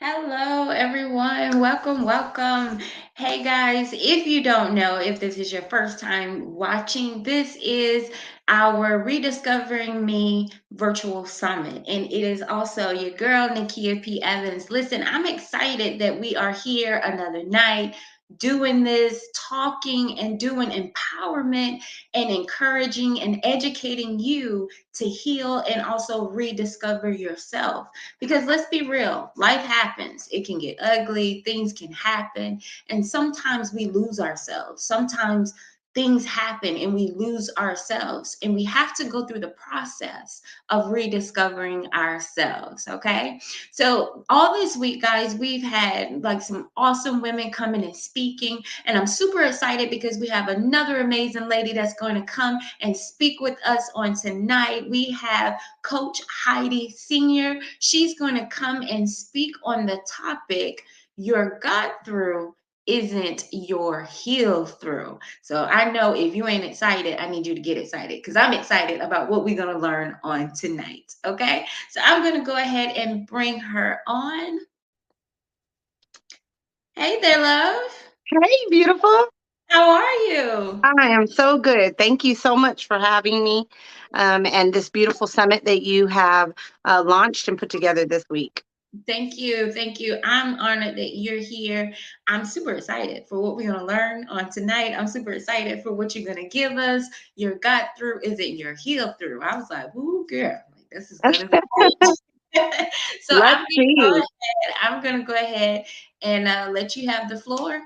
Hello, everyone. Welcome, welcome. Hey, guys, if you don't know, if this is your first time watching, this is our Rediscovering Me virtual summit. And it is also your girl, Nakia P. Evans. Listen, I'm excited that we are here another night doing this, talking and doing empowerment and encouraging and educating you to heal and also rediscover yourself. Because let's be real, life happens. It can get ugly, things can happen, and sometimes we lose ourselves. Sometimes things happen and we lose ourselves, and we have to go through the process of rediscovering ourselves. Okay, so all this week, guys, we've had like some awesome women coming and speaking, and I'm super excited because we have another amazing lady that's going to come and speak with us on tonight. We have Coach Heidi Sr. She's going to come and speak on the topic, Your Got Through isn't your heal through. So I know if you ain't excited, I need you to get excited because I'm excited about what we're going to learn on tonight. Okay. So I'm going to go ahead and bring her on. Hey there, love. Hey, beautiful. How are you? I am so good. Thank you so much for having me and this beautiful summit that you have launched and put together this week. Thank you. Thank you. I'm honored that you're here. I'm super excited for what we're going to learn on tonight. I'm super excited for what you're going to give us. Your got through isn't your heal through. I was like, ooh, girl, like, this is going to be good. So Let's see. I'm going to go ahead and let you have the floor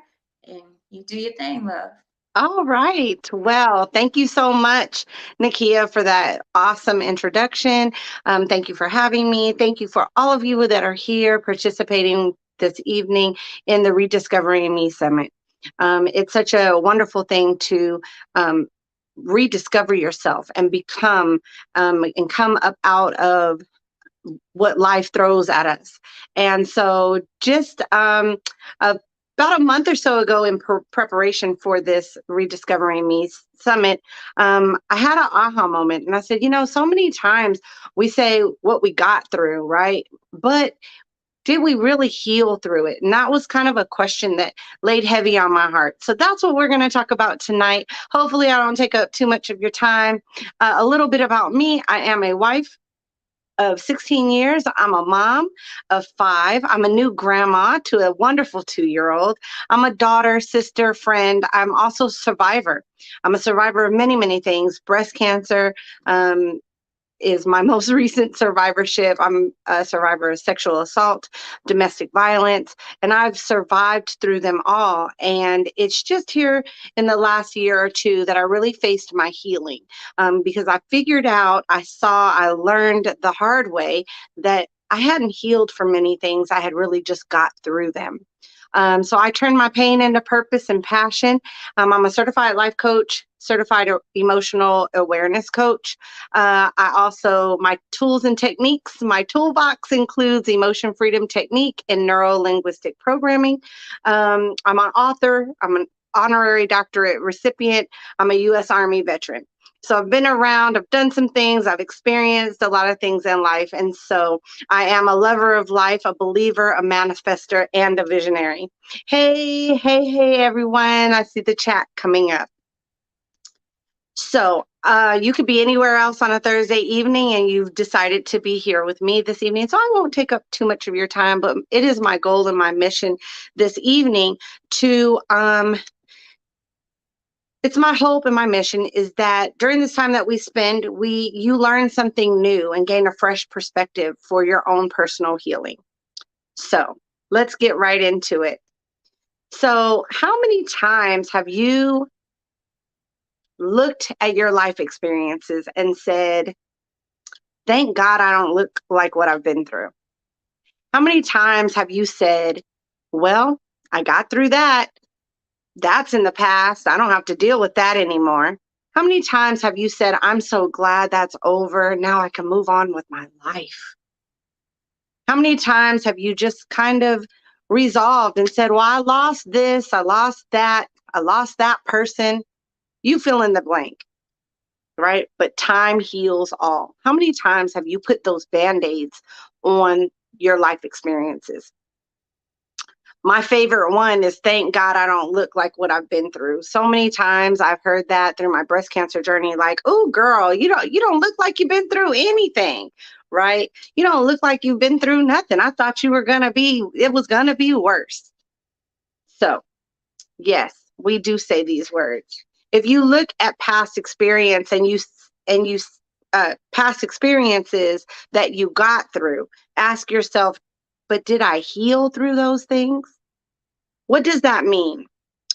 and you do your thing, love. All right. Well, thank you so much, Nakia, for that awesome introduction. Thank you for having me. Thank you for all of you that are here participating this evening in the Rediscovering Me Summit. It's such a wonderful thing to um, rediscover yourself and become and come up out of what life throws at us. And so, just about a month or so ago, in preparation for this Rediscovering Me summit, I had an aha moment. And I said, so many times we say what we got through, right? But did we really heal through it? And that was kind of a question that laid heavy on my heart. So that's what we're going to talk about tonight. Hopefully, I don't take up too much of your time. A little bit about me: I am a wife of 16 years. I'm a mom of 5. I'm a new grandma to a wonderful 2-year old. I'm a daughter, sister, friend. I'm also a survivor. I'm a survivor of many, many things: breast cancer, is my most recent survivorship. I'm a survivor of sexual assault, domestic violence, and I've survived through them all. And it's just here in the last year or two that I really faced my healing, because I figured out, I learned the hard way that I hadn't healed for many things. I had really just got through them. So I turned my pain into purpose and passion. I'm a certified life coach, certified emotional awareness coach. My tools and techniques, my toolbox includes emotion freedom technique and neuro linguistic programming. I'm an author, I'm an honorary doctorate recipient, I'm a U.S. Army veteran. So I've been around, I've done some things, I've experienced a lot of things in life. And so I am a lover of life, a believer, a manifester, and a visionary. Hey, hey, hey, everyone. I see the chat coming up. So you could be anywhere else on a Thursday evening, and you've decided to be here with me this evening. So I won't take up too much of your time, but it is my goal and my mission this evening to it's my hope and my mission is that during this time that we spend, you learn something new and gain a fresh perspective for your own personal healing. So let's get right into it. So, how many times have you looked at your life experiences and said, thank God I don't look like what I've been through? How many times have you said, well, I got through that. That's in the past. I don't have to deal with that anymore. How many times have you said, I'm so glad that's over. Now I can move on with my life? How many times have you just kind of resolved and said, well, I lost this, I lost that, I lost that person? You fill in the blank, right? But time heals all. How many times have you put those band-aids on your life experiences? My favorite one is thank God I don't look like what I've been through. So many times I've heard that through my breast cancer journey, like, oh girl, you don't look like you've been through anything, right? You don't look like you've been through nothing. I thought it was gonna be worse. So yes, we do say these words. If you look at past experience and you past experiences that you got through, ask yourself, but did I heal through those things? What does that mean?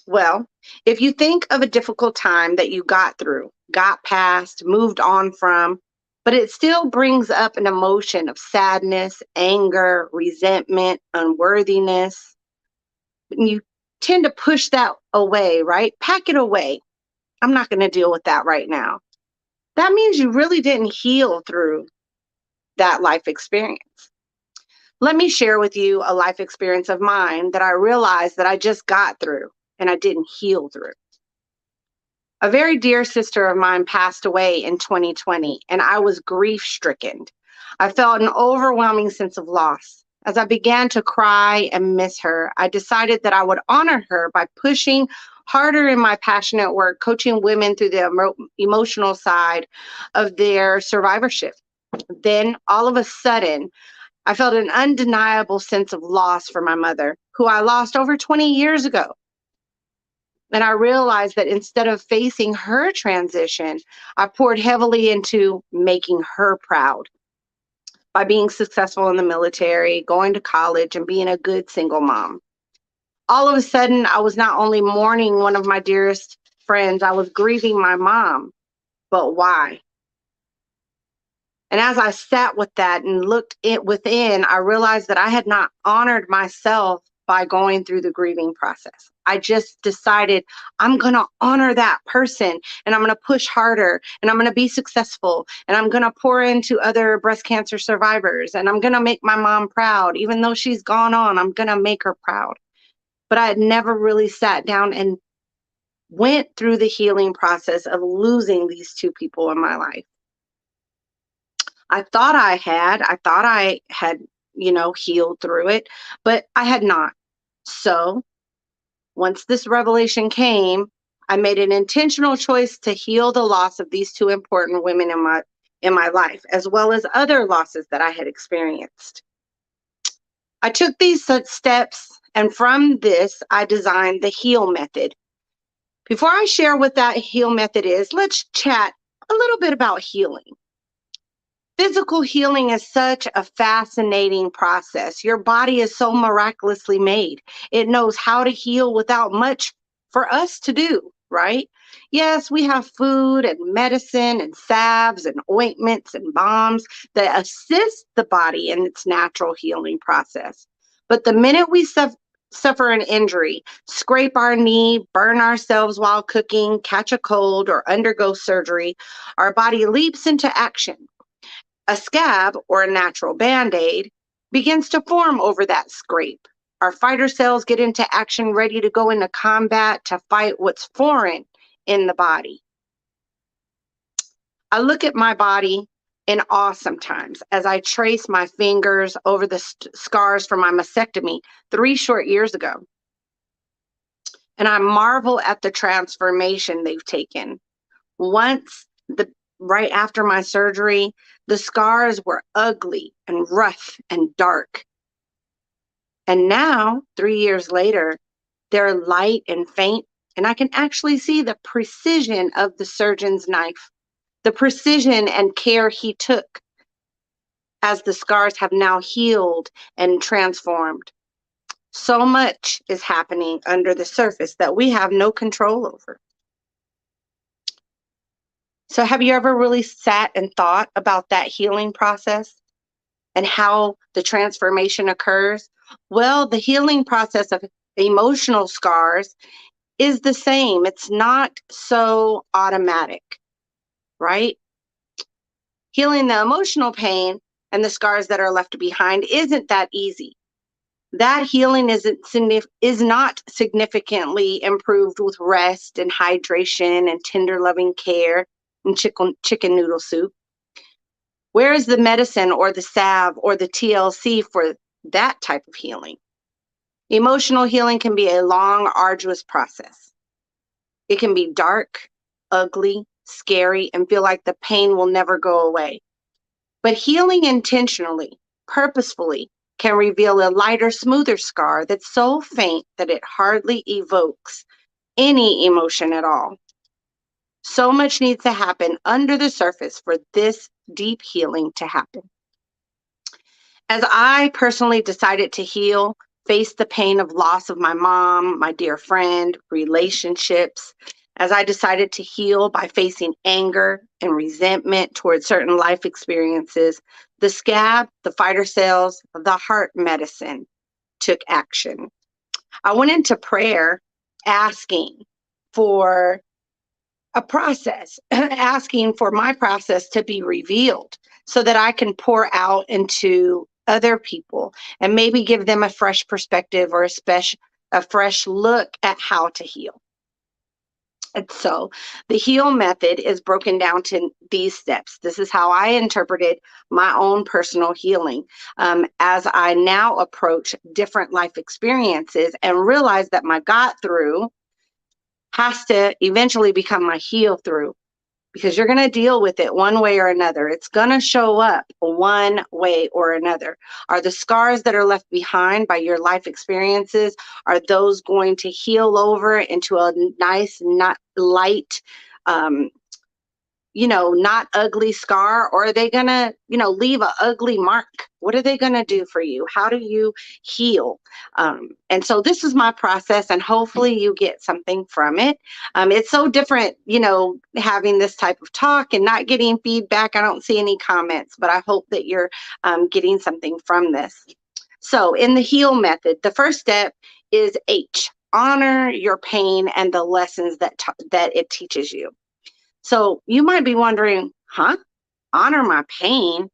Well, if you think of a difficult time that you got through, got past, moved on from, but it still brings up an emotion of sadness, anger, resentment, unworthiness, and you tend to push that away, right? Pack it away. I'm not going to deal with that right now. That means you really didn't heal through that life experience. Let me share with you a life experience of mine that I realized that I just got through and I didn't heal through. A very dear sister of mine passed away in 2020, and I was grief stricken. I felt an overwhelming sense of loss. As I began to cry and miss her, I decided that I would honor her by pushing harder in my passionate work, coaching women through the emotional side of their survivorship. Then, all of a sudden, I felt an undeniable sense of loss for my mother, who I lost over 20 years ago. And I realized that instead of facing her transition, I poured heavily into making her proud by being successful in the military, going to college, and being a good single mom. All of a sudden, I was not only mourning one of my dearest friends, I was grieving my mom. But why? And as I sat with that and looked it within, I realized that I had not honored myself by going through the grieving process. I just decided I'm going to honor that person and I'm going to push harder and I'm going to be successful and I'm going to pour into other breast cancer survivors and I'm going to make my mom proud. Even though she's gone on, I'm going to make her proud. But I had never really sat down and went through the healing process of losing these two people in my life. I thought I had, healed through it, but I had not. So once this revelation came, I made an intentional choice to heal the loss of these two important women in my life, as well as other losses that I had experienced. I took these such steps, and from this, I designed the HEAL method. Before I share what that HEAL method is, let's chat a little bit about healing. Physical healing is such a fascinating process. Your body is so miraculously made. It knows how to heal without much for us to do, right? Yes, we have food and medicine and salves and ointments and balms that assist the body in its natural healing process. But the minute we suffer an injury, scrape our knee, burn ourselves while cooking, catch a cold, or undergo surgery, our body leaps into action. A scab, or a natural band-aid, begins to form over that scrape. Our fighter cells get into action, ready to go into combat to fight what's foreign in the body. I look at my body in awe sometimes as I trace my fingers over the scars from my mastectomy 3 short years ago. And I marvel at the transformation they've taken. Once the Right after my surgery, the scars were ugly and rough and dark. And now, 3 years later, they're light and faint, and I can actually see the precision of the surgeon's knife, the precision and care he took as the scars have now healed and transformed. So much is happening under the surface that we have no control over. So, have you ever really sat and thought about that healing process and how the transformation occurs? Well, the healing process of emotional scars is the same. It's not so automatic, right? Healing the emotional pain and the scars that are left behind isn't that easy. That healing is not significantly improved with rest and hydration and tender loving care and chicken noodle soup. Where is the medicine or the salve or the TLC for that type of healing? Emotional healing can be a long, arduous process. It can be dark, ugly, scary, and feel like the pain will never go away. But healing intentionally, purposefully, can reveal a lighter, smoother scar that's so faint that it hardly evokes any emotion at all. So much needs to happen under the surface for this deep healing to happen. As I personally decided to heal, face the pain of loss of my mom, my dear friend, relationships, as I decided to heal by facing anger and resentment towards certain life experiences, the scab, the fighter cells, the heart medicine took action. I went into prayer asking for a process, asking for my process to be revealed so that I can pour out into other people and maybe give them a fresh perspective or a fresh look at how to heal. And so the heal method is broken down to these steps. This is how I interpreted my own personal healing as I now approach different life experiences and realize that my got through has to eventually become my heal through, because you're going to deal with it one way or another. It's going to show up one way or another. Are the scars that are left behind by your life experiences, are those going to heal over into a nice, not light, um, not ugly scar, or are they gonna, leave a ugly mark? What are they gonna do for you? How do you heal? And so this is my process, and hopefully you get something from it. It's so different, having this type of talk and not getting feedback. I don't see any comments, but I hope that you're getting something from this. So in the heal method, the first step is H. Honor your pain and the lessons that it teaches you. So you might be wondering, huh? Honor my pain?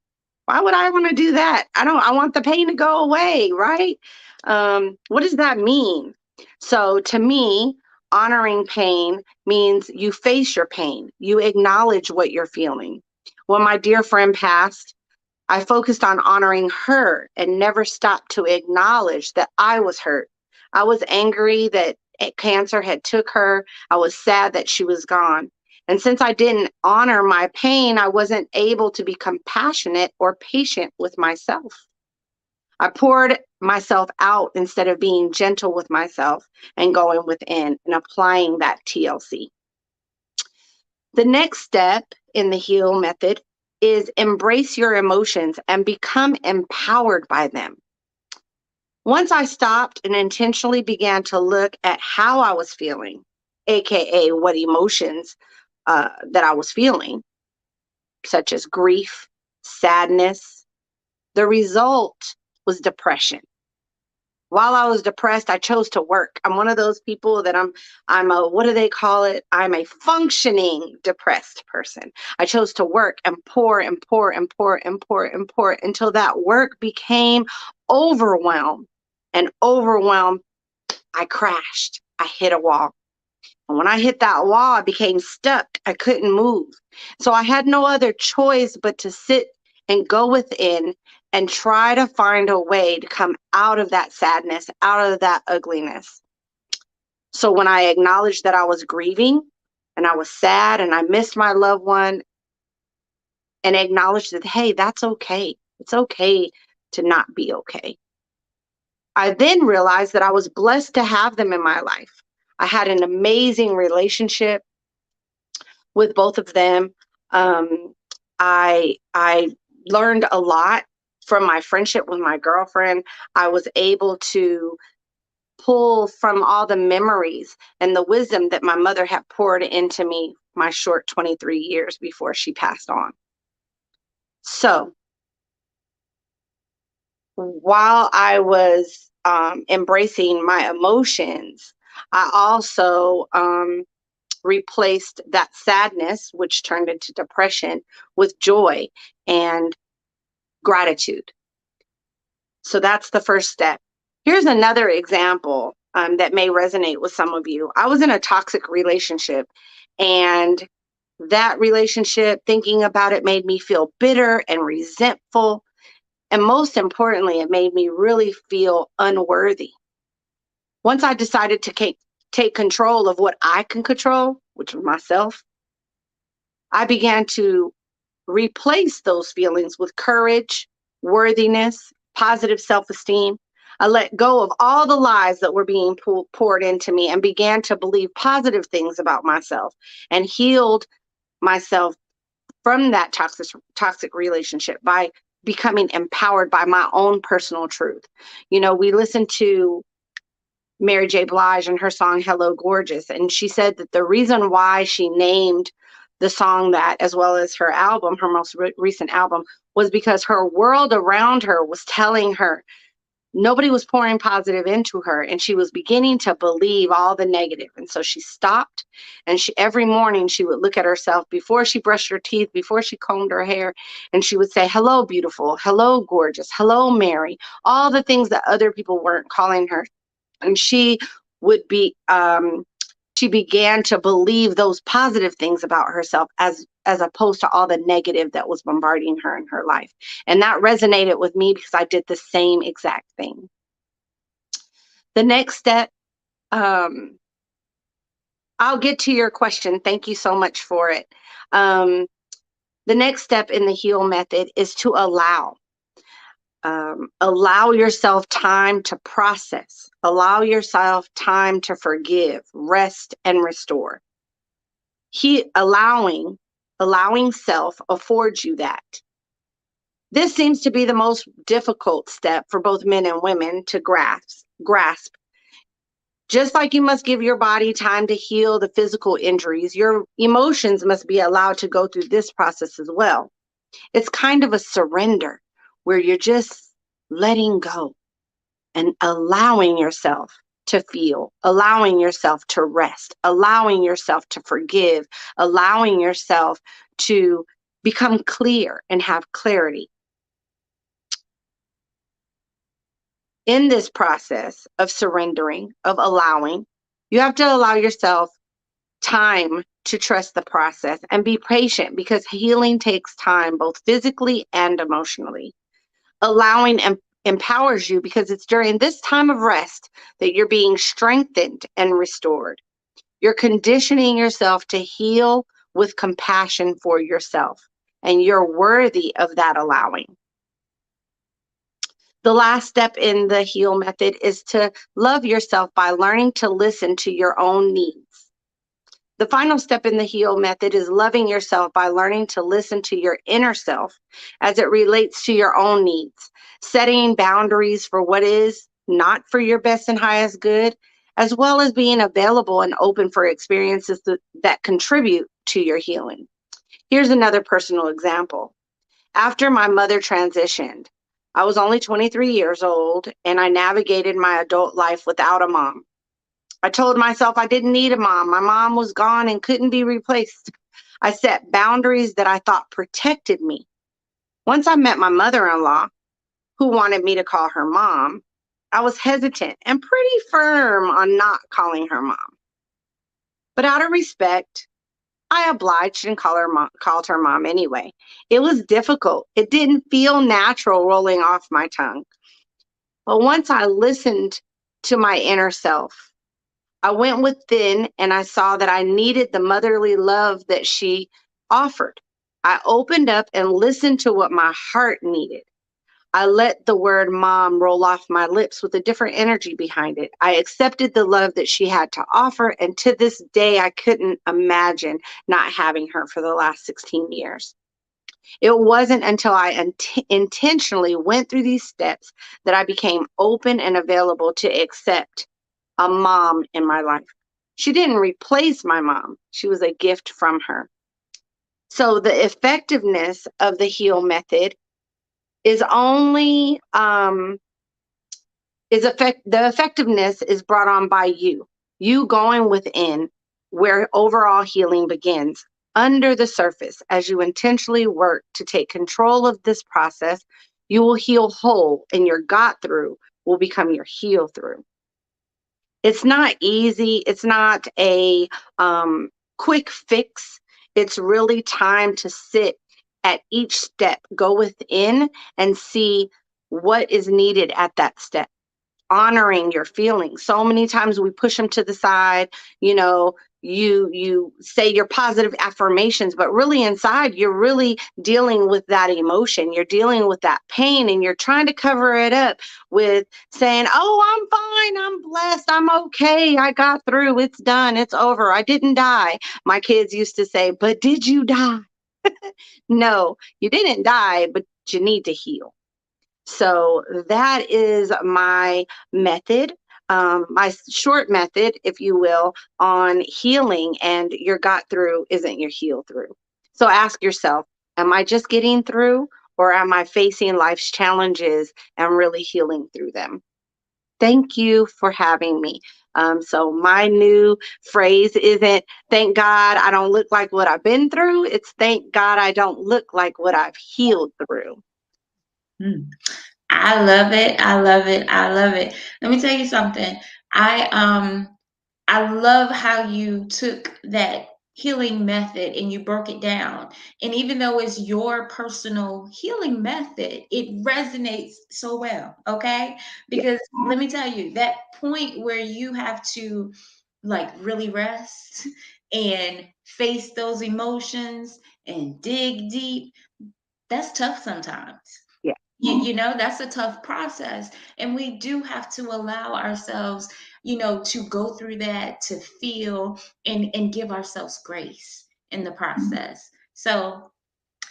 Why would I want to do that? I want the pain to go away, right? What does that mean? So to me, honoring pain means you face your pain, you acknowledge what you're feeling. When my dear friend passed, I focused on honoring her and never stopped to acknowledge that I was hurt. I was angry that cancer had took her. I was sad that she was gone. And since I didn't honor my pain, I wasn't able to be compassionate or patient with myself. I poured myself out instead of being gentle with myself and going within and applying that TLC. The next step in the heal method is embrace your emotions and become empowered by them. Once I stopped and intentionally began to look at how I was feeling, AKA what emotions that I was feeling, such as grief, sadness, the result was depression. While I was depressed, I chose to work. I'm one of those people that I'm a, what do they call it? I'm a functioning depressed person. I chose to work and pour and pour and pour and pour and pour until that work became overwhelmed. And overwhelmed, I crashed. I hit a wall. And when I hit that wall, I became stuck. I couldn't move. So I had no other choice but to sit and go within and try to find a way to come out of that sadness, out of that ugliness. So when I acknowledged that I was grieving and I was sad and I missed my loved one, and acknowledged that, hey, that's okay. It's okay to not be okay. I then realized that I was blessed to have them in my life. I had an amazing relationship with both of them. I learned a lot from my friendship with my girlfriend. I was able to pull from all the memories and the wisdom that my mother had poured into me my short 23 years before she passed on. So while I was embracing my emotions, I also replaced that sadness, which turned into depression, with joy and gratitude. So that's the first step. Here's another example that may resonate with some of you. I was in a toxic relationship, and that relationship, thinking about it, made me feel bitter and resentful. And most importantly, it made me really feel unworthy. Once I decided to take control of what I can control, which was myself, I began to replace those feelings with courage, worthiness, positive self esteem. I let go of all the lies that were being poured into me and began to believe positive things about myself and healed myself from that toxic relationship by becoming empowered by my own personal truth. You know, we listened to Mary J. Blige and her song Hello Gorgeous, and she said that the reason why she named the song that, as well as her album, her most recent album, was because her world around her was telling her nobody was pouring positive into her, and she was beginning to believe all the negative. And so she stopped, and she every morning she would look at herself before she brushed her teeth, before she combed her hair, and she would say, hello beautiful, hello gorgeous, hello Mary, all the things that other people weren't calling her. And would be she began to believe those positive things about herself as opposed to all the negative that was bombarding her in her life. And that resonated with me because I did the same exact thing. The next step, um, I'll get to your question. Thank you so much for it. Um, the next step in the heal method is to allow. Allow yourself time to process. Allow yourself time to forgive, rest, and restore. Allowing self affords you that. This seems to be the most difficult step for both men and women to grasp. Just like you must give your body time to heal the physical injuries, your emotions must be allowed to go through this process as well. It's kind of a surrender where you're just letting go and allowing yourself to feel, allowing yourself to rest, allowing yourself to forgive, allowing yourself to become clear and have clarity. In this process of surrendering, of allowing, you have to allow yourself time to trust the process and be patient because healing takes time, both physically and emotionally. Allowing empowers you because it's during this time of rest that you're being strengthened and restored. You're conditioning yourself to heal with compassion for yourself, and you're worthy of that allowing. The last step in the heal method is to love yourself by learning to listen to your own needs. The final step in the heal method is loving yourself by learning to listen to your inner self as it relates to your own needs, setting boundaries for what is not for your best and highest good, as well as being available and open for experiences that contribute to your healing. Here's another personal example. After my mother transitioned, I was only 23 years old and I navigated my adult life without a mom. I told myself I didn't need a mom. My mom was gone and couldn't be replaced. I set boundaries that I thought protected me. Once I met my mother in law, who wanted me to call her mom, I was hesitant and pretty firm on not calling her mom. But out of respect, I obliged and called her mom anyway. It was difficult. It didn't feel natural rolling off my tongue. But once I listened to my inner self, I went within and I saw that I needed the motherly love that she offered. I opened up and listened to what my heart needed. I let the word mom roll off my lips with a different energy behind it. I accepted the love that she had to offer. And to this day, I couldn't imagine not having her for the last 16 years. It wasn't until I intentionally went through these steps that I became open and available to accept a mom in my life. She didn't replace my mom. She was a gift from her. So the effectiveness of the heal method is only the effectiveness is brought on by you going within, where overall healing begins under the surface. As you intentionally work to take control of this process, you will heal whole, and your got through will become your heal through. It's not easy. It's not a quick fix. It's really time to sit at each step, go within and see what is needed at that step. honoring your feelings. So many times we push them to the side, you know, you say your positive affirmations, but really inside you're really dealing with that emotion. You're dealing with that pain and you're trying to cover it up with saying, "Oh, I'm fine. I'm blessed. I'm okay. I got through. It's done. It's over. I didn't die." My kids used to say, "But did you die?" No, you didn't die, but you need to heal. So that is my method, my short method, if you will, on healing. And your got through isn't your heal through. So ask yourself, am I just getting through, or am I facing life's challenges and really healing through them? Thank you for having me. So my new phrase isn't "thank God I don't look like what I've been through." It's "thank God I don't look like what I've healed through." Mm. I love it. I love it. I love it. Let me tell you something. I love how you took that healing method and you broke it down. And even though it's your personal healing method, it resonates so well, okay? Yeah. Because let me tell you, that point where you have to like really rest and face those emotions and dig deep, that's tough sometimes. Yeah. You know, that's a tough process. And we do have to allow ourselves, to go through that, to feel and give ourselves grace in the process. So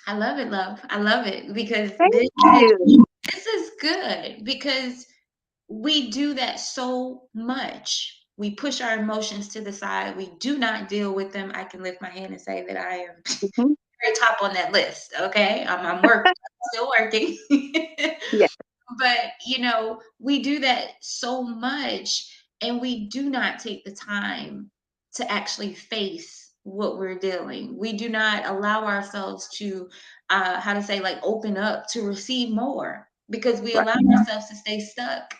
I love it, love. I love it because Thank this is you. this is good because we do that so much. We push our emotions to the side. We do not deal with them. I can lift my hand and say that I am Mhm. very top on that list. Okay. I'm working, still working. Yeah. But, we do that so much and we do not take the time to actually face what we're dealing. We do not allow ourselves to, how to say, like open up to receive more because we Right. allow ourselves to stay stuck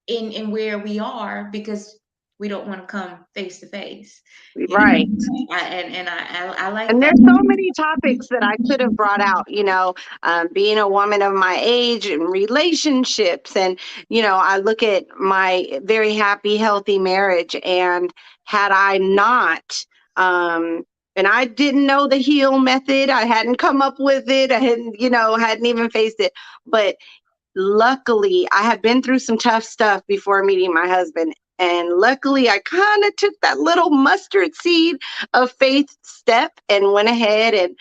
in where we are because we don't want to come face to face. Right. I like And that. there's so many topics that I could have brought out, being a woman of my age and relationships. And, I look at my very happy, healthy marriage. And had I not, and I didn't know the heal method, I hadn't come up with it, I hadn't even faced it. But luckily, I had been through some tough stuff before meeting my husband. And luckily, I kind of took that little mustard seed of faith step and went ahead and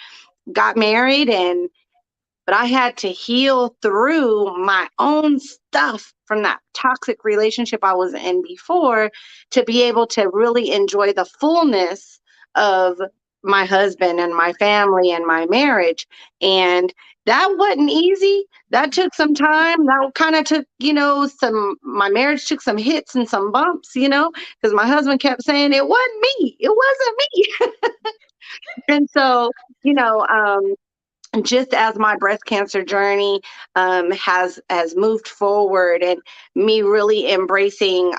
got married. But I had to heal through my own stuff from that toxic relationship I was in before to be able to really enjoy the fullness of my husband and my family and my marriage. And that wasn't easy. That took some time. That kind of took, my marriage took some hits and some bumps, because my husband kept saying, "It wasn't me. It wasn't me." And so, you know, um, just as my breast cancer journey has moved forward, and me really embracing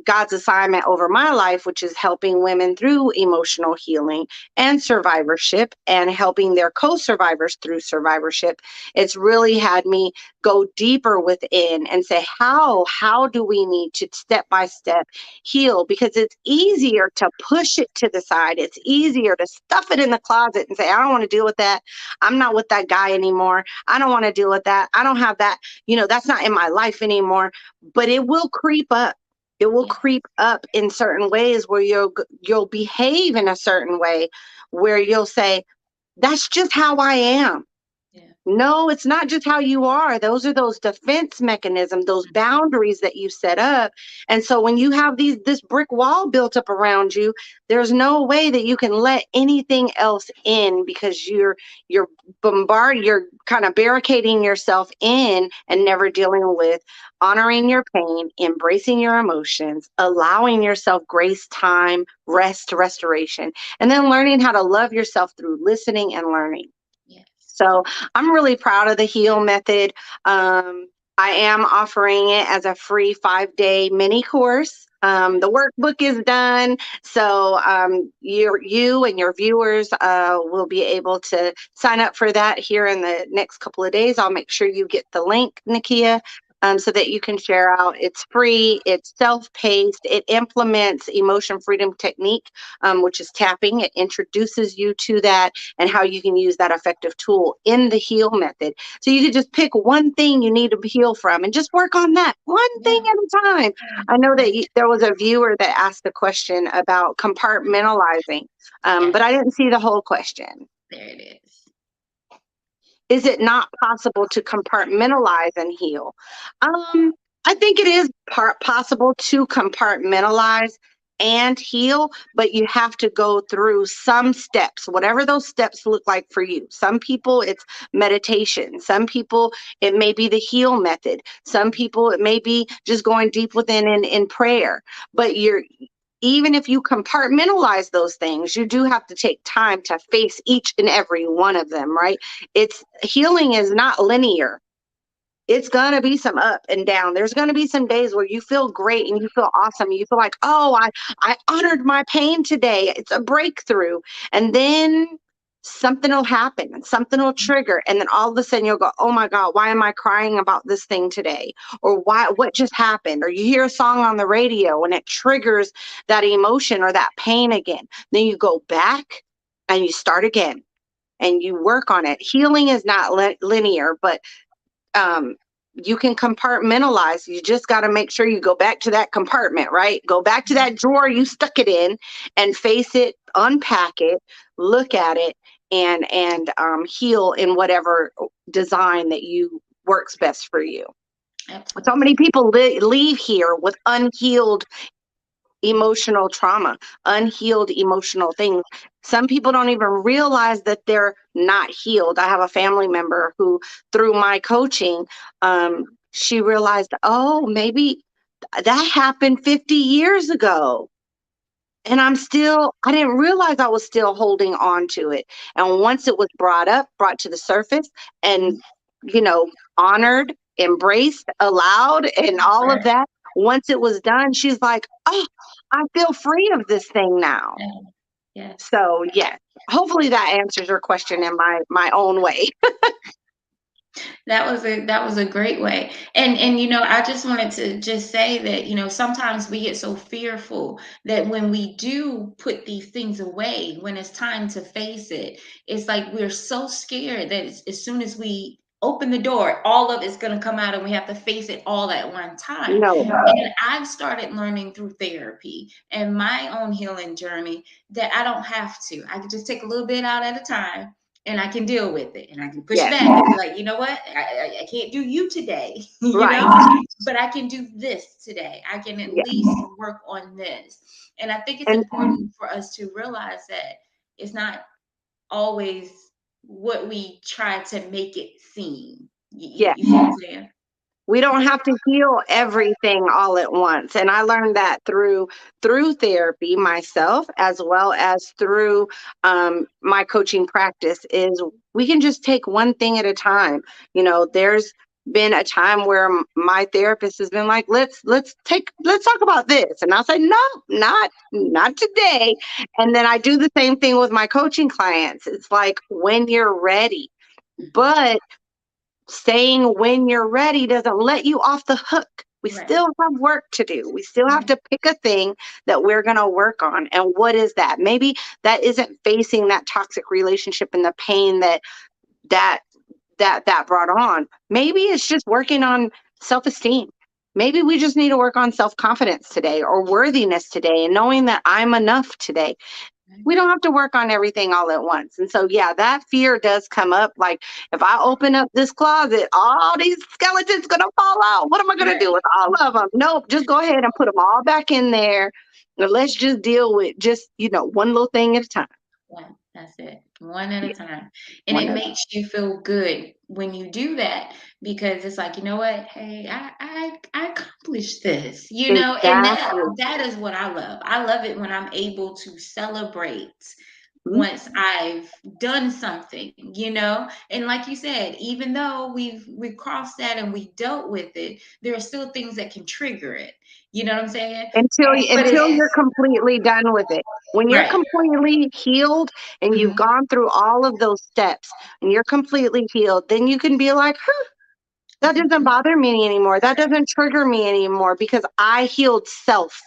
God's assignment over my life, which is helping women through emotional healing and survivorship, and helping their co-survivors through survivorship, it's really had me go deeper within and say, how do we need to step by step heal? Because it's easier to push it to the side. It's easier to stuff it in the closet and say, "I don't want to deal with that. I'm not with that guy anymore. I don't want to deal with that. I don't have that. That's not in my life anymore." But it will creep up. It will Yeah, creep up in certain ways where you'll behave in a certain way where you'll say, "That's just how I am." yeah. No, it's not just how you are. Those are those defense mechanisms, those boundaries that you set up. And so when you have this brick wall built up around you, there's no way that you can let anything else in, because you're kind of barricading yourself in and never dealing with honoring your pain, embracing your emotions, allowing yourself grace, time, rest, restoration, and then learning how to love yourself through listening and learning. Yes. So I'm really proud of the HEAL method. I am offering it as a free 5-day mini course. The workbook is done, so you and your viewers will be able to sign up for that here in the next couple of days. I'll make sure you get the link, Nakia. so that you can share out. It's free, it's self paced, it implements emotion freedom technique, which is tapping. It introduces you to that and how you can use that effective tool in the heal method. So you could just pick one thing you need to heal from and just work on that one thing Yeah. at a time. Yeah. I know that That's there was a viewer that asked a question about compartmentalizing, but I yes. didn't see the whole question. There it is. Is it not possible to compartmentalize and heal? I think it is possible to compartmentalize and heal, but you have to go through some steps, whatever those steps look like for you. Some people, it's meditation. Some people, it may be the heal method. Some people, it may be just going deep within in prayer. But even if you compartmentalize those things, you do have to take time to face each and every one of them, right? It's healing is not linear. It's going to be some up and down. There's going to be some days where you feel great and you feel awesome. You feel like, oh, I honored my pain today. It's a breakthrough. And then something will happen and something will trigger. And then all of a sudden you'll go, oh my God, why am I crying about this thing today? Or what just happened? Or you hear a song on the radio and it triggers that emotion or that pain again. Then you go back and you start again and you work on it. Healing is not linear, but um, you can compartmentalize. You just got to make sure you go back to that compartment, right? Go back to that drawer you stuck it in and face it, unpack it, look at it, and heal in whatever design that you works best for you. So many Absolutely. people leave here with unhealed emotional trauma, unhealed emotional things. Some people don't even realize that they're not healed. I have a family member who, through my coaching, she realized, oh, maybe that happened 50 years ago. And I didn't realize I was still holding on to it. And once it was brought up, brought to the surface, and, you know, honored, embraced, allowed, and all of Right. that, once it was done, she's like, oh, I feel free of this thing now. Yeah. Yes. So, yes, hopefully that answers your question in my own way. That was a great way. And I just wanted to just say that, sometimes we get so fearful that when we do put these things away, when it's time to face it, it's like we're so scared that as soon as we open the door, all of it's going to come out and we have to face it all at one time. No, And I've started learning through therapy and my own healing journey that I don't have to. I can just take a little bit out at a time and I can deal with it and I can push yes, back and be like, you know what? I can't do you today, right, but I can do this today. I can at yes. least work on this. And I think it's And important for us to realize that it's not always what we try to make it seem. yes. You see what I'm saying? We don't have to heal everything all at once. And I learned that through therapy myself, as well as through my coaching practice, is we can just take one thing at a time. There's been a time where my therapist has been like, let's talk about this, and I'll say, no, not today. And then I do the same thing with my coaching clients. It's like, when you're ready. Mhm. But saying when you're ready doesn't let you off the hook. We Right. still have work to do. We still have Right. to pick a thing that we're going to work on. And what is that? Maybe that isn't facing that toxic relationship and the pain that that brought on. Maybe it's just working on self-esteem. Maybe we just need to work on self-confidence today or worthiness today and knowing that I'm enough today. Right. We don't have to work on everything all at once. And so, yeah, that fear does come up. Like, if I open up this closet, all these skeletons going to fall out. What am I going to do with all of them? Nope, just go ahead and put them all back in there. And let's just deal with just, one little thing at a time. Yeah, that's it. One at a Yeah, time. And one it at makes you feel good when you do that because it's like, you know what? Hey, I accomplished this, and that exactly. that is what I love. I love it when I'm able to celebrate Mhm. once I've done something, And like you said, even though we've crossed that and we dealt with it, there are still things that can trigger it. You know what I'm saying? But Until it's you're completely done with it. When you're right. completely healed and you've Mhm. gone through all of those steps and you're completely healed, then you can be like, huh, That doesn't bother me anymore. That doesn't trigger me anymore because I healed self.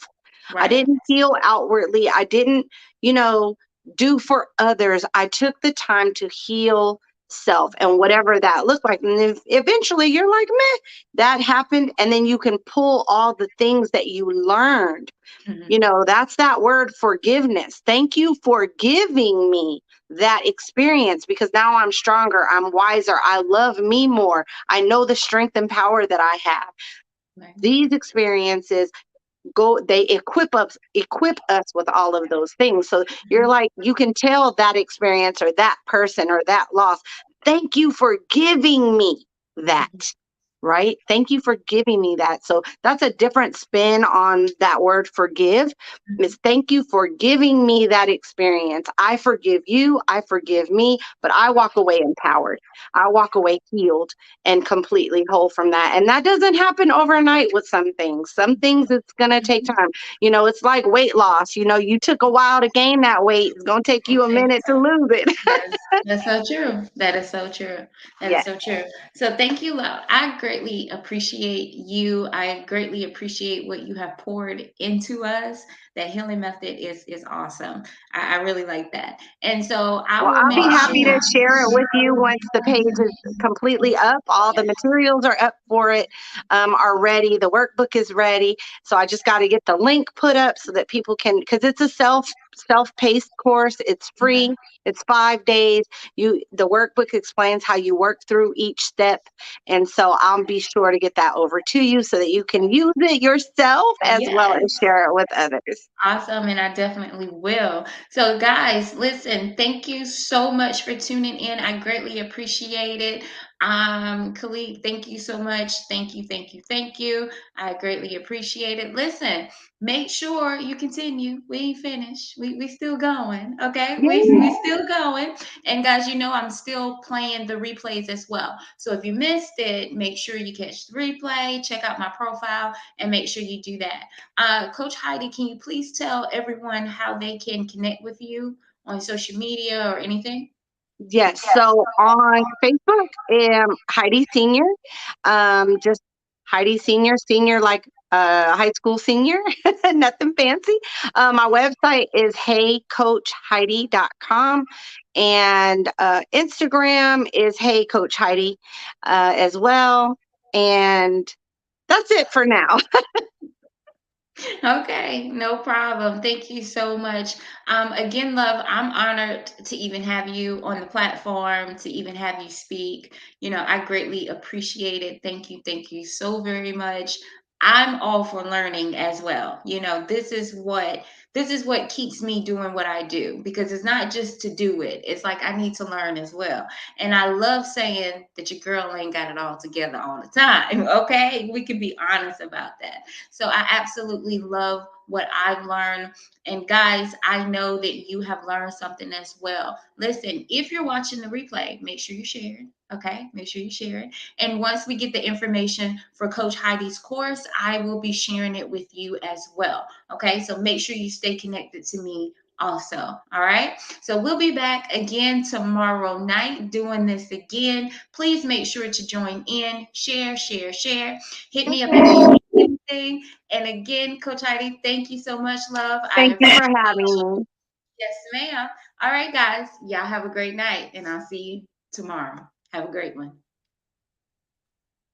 I Right. didn't heal outwardly. I didn't, you know, do for others. I took the time to heal self and whatever that looked like. And if eventually you're like, meh, that happened. And then you can pull all the things that you learned. Mhm. That's that word forgiveness. Thank you for giving me that experience because now I'm stronger. I'm wiser. I love me more. I know the strength and power that I have. Right. These experiences they equip us with all of those things, so you're Mhm. like you can tell that experience or that person or that loss, thank you for giving me that, Mhm. right? Thank you for giving me that. So that's a different spin on that word forgive. Mhm. Is thank you for giving me that experience. I forgive you, I forgive me, but I walk away empowered. I walk away healed and completely whole from that. And that doesn't happen overnight with some things. Some things it's going to take Mhm. time. It's like weight loss. You took a while to gain that weight. It's going to take It you a takes minute to lose it. That's so true. That is so true. That is Yes. so true. So thank you, love. I greatly appreciate you. I greatly appreciate what you have poured into us. That healing method is awesome. I really like that. And so I Well, will I'll make be happy to sure. share it with you once the page is completely up. All the materials are up for it, are ready. The workbook is ready. So I just got to get the link put up so that people can, because it's a self-paced course. It's Okay. free. It's 5 days. The workbook explains how you work through each step, and so I'll be sure to get that over to you so that you can use it yourself as well Yes. as share it with others. Awesome, and I definitely will. So, guys, listen, thank you so much for tuning in. I greatly appreciate it. Khalid, thank you so much. Thank you, thank you, thank you. I greatly appreciate it. Listen, make sure you continue. We ain't finished. We still going. Okay, we Yay! still going. And guys, I'm still playing the replays as well. So if you missed it, make sure you catch the replay. Check out my profile, and make sure you do that. Coach Heidi, can you please tell everyone how they can connect with you on social media or anything? Yes. So on Facebook, Heidi Senior, just Heidi Senior, senior like high school senior, nothing fancy. My website is heycoachheidi.com, and Instagram is Hey Coach Heidi as well. And that's it for now. Okay, no problem. Thank you so much. Again, love, I'm honored to even have you on the platform, to even have you speak. I greatly appreciate it. Thank you so very much. I'm all for learning as well. This is what keeps me doing what I do, because it's not just to do it. It's like I need to learn as well. And I love saying that your girl ain't got it all together all the time. Okay, we can be honest about that. So I absolutely love what I've learned. And guys, I know that you have learned something as well. Listen, if you're watching the replay, make sure you share it. Okay, make sure you share it. And once we get the information for Coach Heidi's course, I will be sharing it with you as well. Okay, so make sure you stay connected to me also. All right, so we'll be back again tomorrow night doing this again. Please make sure to join in, share, share, share. Hit me up in the thing. And again, Coach Heidi, thank you so much, love. I Thank you for appreciate having you. me. Yes, ma'am. All right, guys. Y'all have a great night, and I'll see you tomorrow. Have a great one.